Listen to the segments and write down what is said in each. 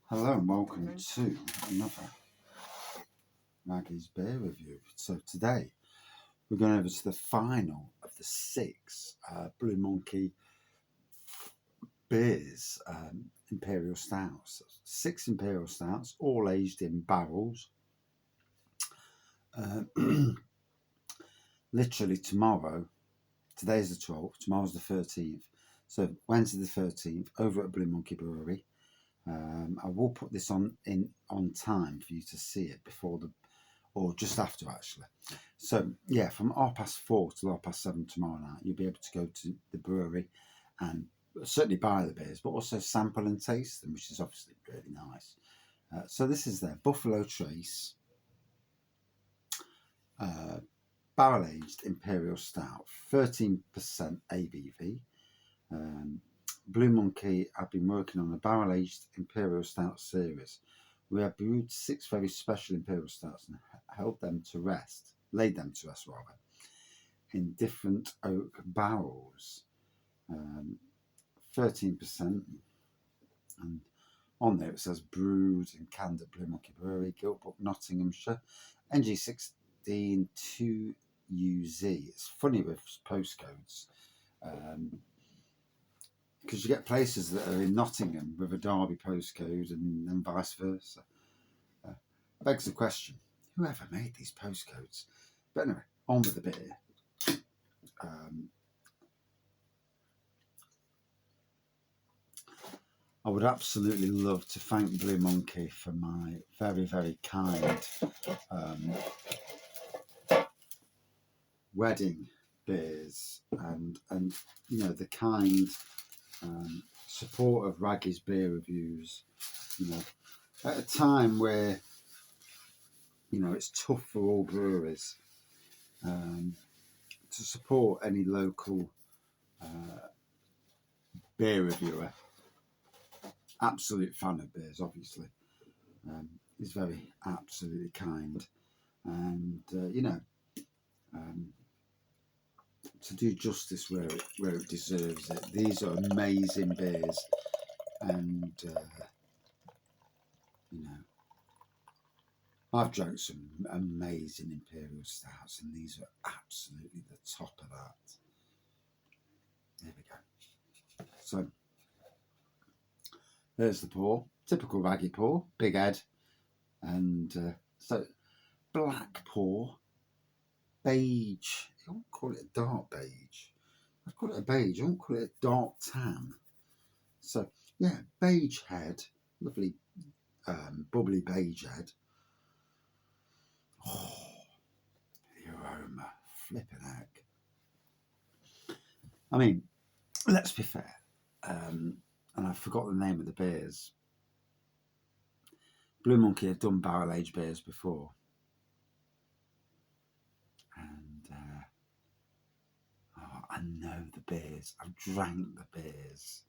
Hello and welcome to another Maggie's Beer Review. So today we're going over to the final of the six Blue Monkey Beers Imperial Stouts. Six Imperial Stouts, all aged in barrels. Literally tomorrow, today's the 12th, tomorrow's the 13th. So Wednesday the 13th over at Blue Monkey Brewery. I will put this on time for you to see it before or just after actually. So yeah, from 4:30 to 7:30 tomorrow night, you'll be able to go to the brewery and certainly buy the beers, but also sample and taste them, which is obviously really nice. So this is their Buffalo Trace Barrel Aged Imperial Stout, 13% ABV. Blue Monkey have been working on a Barrel Aged Imperial Stout series. We have brewed 6 very special Imperial Stouts and laid them to rest in different oak barrels. 13%, and on there it says brewed and canned at Blue Monkey Brewery, Guildbook, Nottinghamshire, NG16 2UZ. It's funny with postcodes. Because you get places that are in Nottingham with a Derby postcode and vice versa. Begs the question, whoever made these postcodes? But anyway, on with the beer. I would absolutely love to thank Blue Monkey for my very, very kind wedding beers and you know, the kind support of Raggy's Beer Reviews, you know, at a time where, you know, it's tough for all breweries to support any local beer reviewer. Absolute fan of beers, obviously. He's very absolutely kind, and you know, to do justice where it deserves it. These are amazing beers, and you know, I've drank some amazing Imperial Stouts, and these are absolutely the top of that. There we go. So there's the pour, typical Raggy pour, big head, and so black pour, beige. I won't call it a dark beige. I'd call it a beige. I won't call it a dark tan. So yeah, beige head, lovely bubbly beige head. Oh, the aroma, flipping heck. I mean, let's be fair. And I forgot the name of the beers. Blue Monkey have done barrel aged beers before, and I know the beers. I've drank the beers,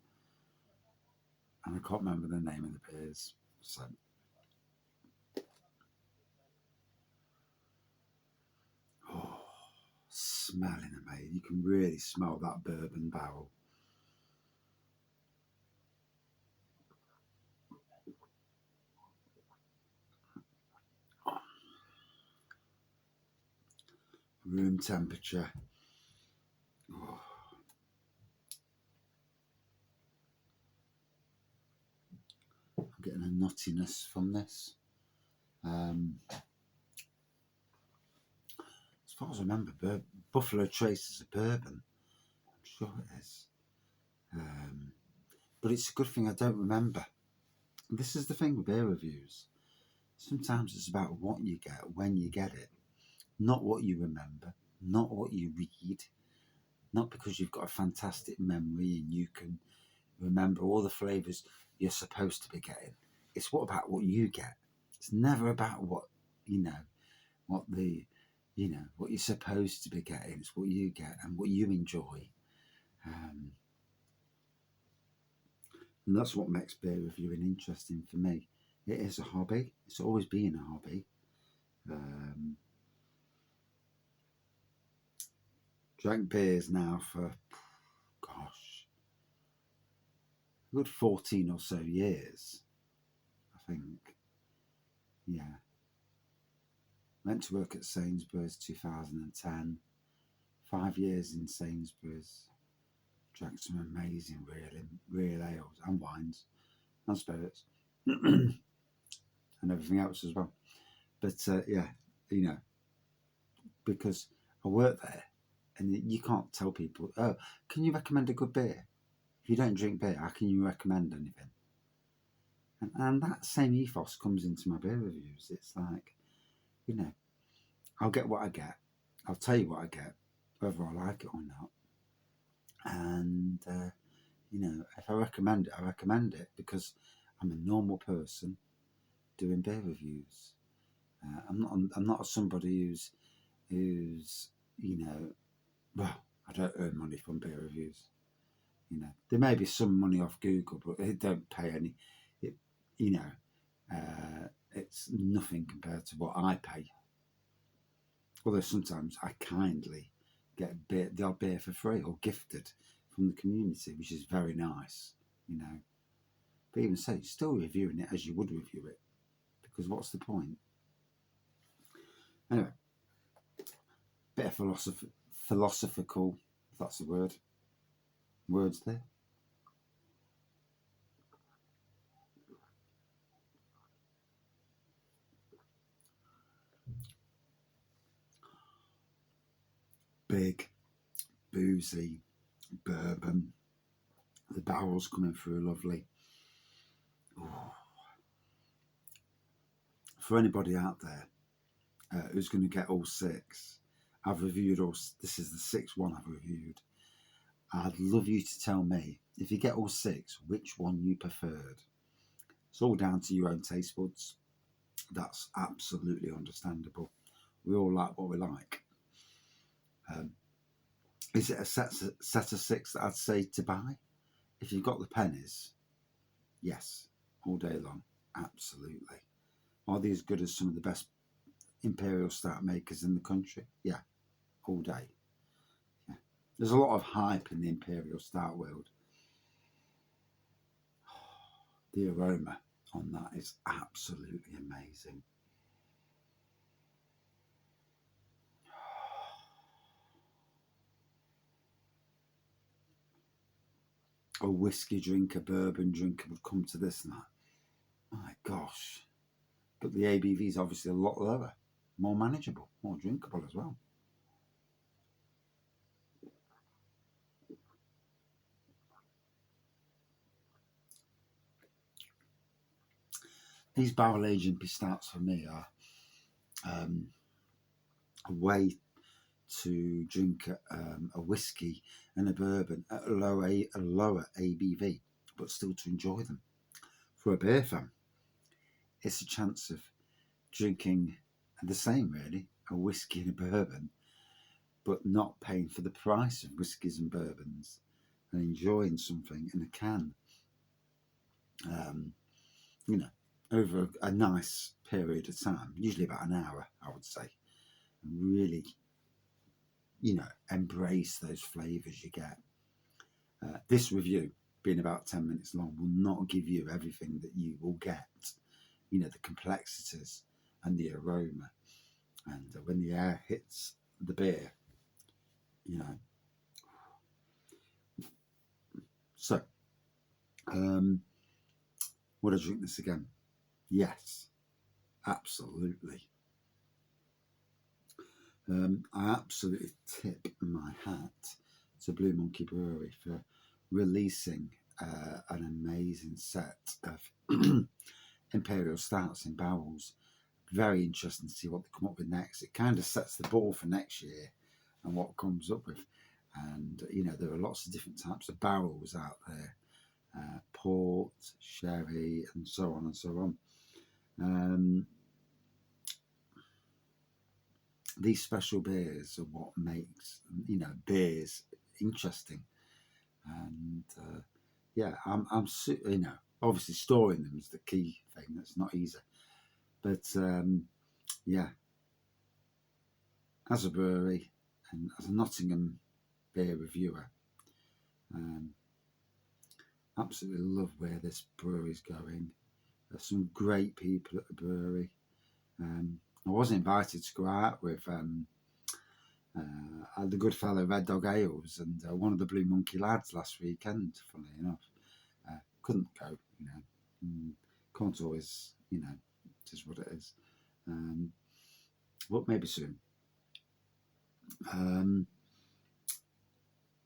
and I can't remember the name of the beers. So, oh, smelling amazing. You can really smell that bourbon barrel. Room temperature. Oh. I'm getting a nuttiness from this. As far as I remember, Buffalo Trace is a bourbon. I'm sure it is. But it's a good thing I don't remember. This is the thing with beer reviews. Sometimes it's about what you get, when you get it. Not what you remember, not what you read. Not because you've got a fantastic memory and you can remember all the flavours you're supposed to be getting. It's about what you get. It's never about what, you know, what you're supposed to be getting. It's what you get and what you enjoy. And that's what makes beer reviewing interesting for me. It is a hobby. It's always been a hobby. Drank beers now for, gosh, a good 14 or so years. think. Yeah. Went to work at Sainsbury's 2010. 5 years in Sainsbury's. Drank some amazing real ales and wines and spirits and everything else as well. But yeah, you know, because I work there, and you can't tell people, oh, can you recommend a good beer? If you don't drink beer, how can you recommend anything? And that same ethos comes into my beer reviews. It's like, you know, I'll get what I get. I'll tell you what I get, whether I like it or not. And, you know, if I recommend it, I recommend it because I'm a normal person doing beer reviews. I'm not somebody who's, you know, well, I don't earn money from beer reviews. You know, there may be some money off Google, but it don't pay any. It, you know, it's nothing compared to what I pay. Although sometimes I kindly get the odd beer for free or gifted from the community, which is very nice, you know. But even so, you're still reviewing it as you would review it, because what's the point? Anyway, bit of philosophical, if that's a word, words there. Big, boozy, bourbon. The barrel's coming through lovely. Ooh. For anybody out there who's going to get all six, I've reviewed all. This is the sixth one I've reviewed. I'd love you to tell me, if you get all six, which one you preferred. It's all down to your own taste buds. That's absolutely understandable. We all like what we like. Is it a set of six that I'd say to buy? If you've got the pennies, yes, all day long, absolutely. Are they as good as some of the best Imperial Stout makers in the country? Yeah, all day. Yeah. There's a lot of hype in the Imperial Stout world. The aroma on that is absolutely amazing. A whiskey drinker, bourbon drinker would come to this and that. My gosh. But the ABV is obviously a lot lower, more manageable, more drinkable as well. These barrel aged imperial stouts for me are a way to drink a whiskey and a bourbon at a lower ABV, but still to enjoy them. For a beer fan, it's a chance of drinking the same, really, a whiskey and a bourbon, but not paying for the price of whiskies and bourbons and enjoying something in a can, you know, over a nice period of time, usually about an hour, I would say, and really, you know, embrace those flavours you get. This review, being about 10 minutes long, will not give you everything that you will get, you know, the complexities and the aroma. And when the air hits the beer, you know. So, would I drink this again? Yes, absolutely. I absolutely tip my hat to Blue Monkey Brewery for releasing an amazing set of Imperial Stouts in barrels. Very interesting to see what they come up with next. It kind of sets the ball for next year and what comes up with. And, you know, there are lots of different types of barrels out there. Port, sherry, and so on and so on. These special beers are what makes, you know, beers interesting. And yeah, you know, obviously storing them is the key thing. That's not easy. But yeah, as a brewery and as a Nottingham beer reviewer, absolutely love where this brewery's going. There's some great people at the brewery. I was invited to go out with the good fellow Red Dog Ales and one of the Blue Monkey lads last weekend, funnily enough. Couldn't go, Can't always, it is what it is. But maybe soon.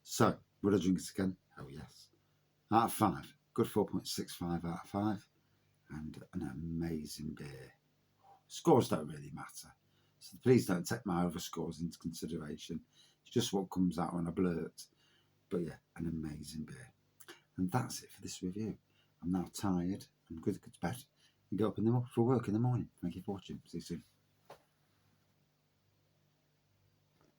So, would I drink it again? Oh, yes. Out of 5. Good 4.65 out of 5. And an amazing beer. Scores don't really matter. So please don't take my other scores into consideration. It's just what comes out when I blurt. But yeah, an amazing beer. And that's it for this review. I'm now tired. I'm going to go to bed and get up for work in the morning. Thank you for watching. See you soon.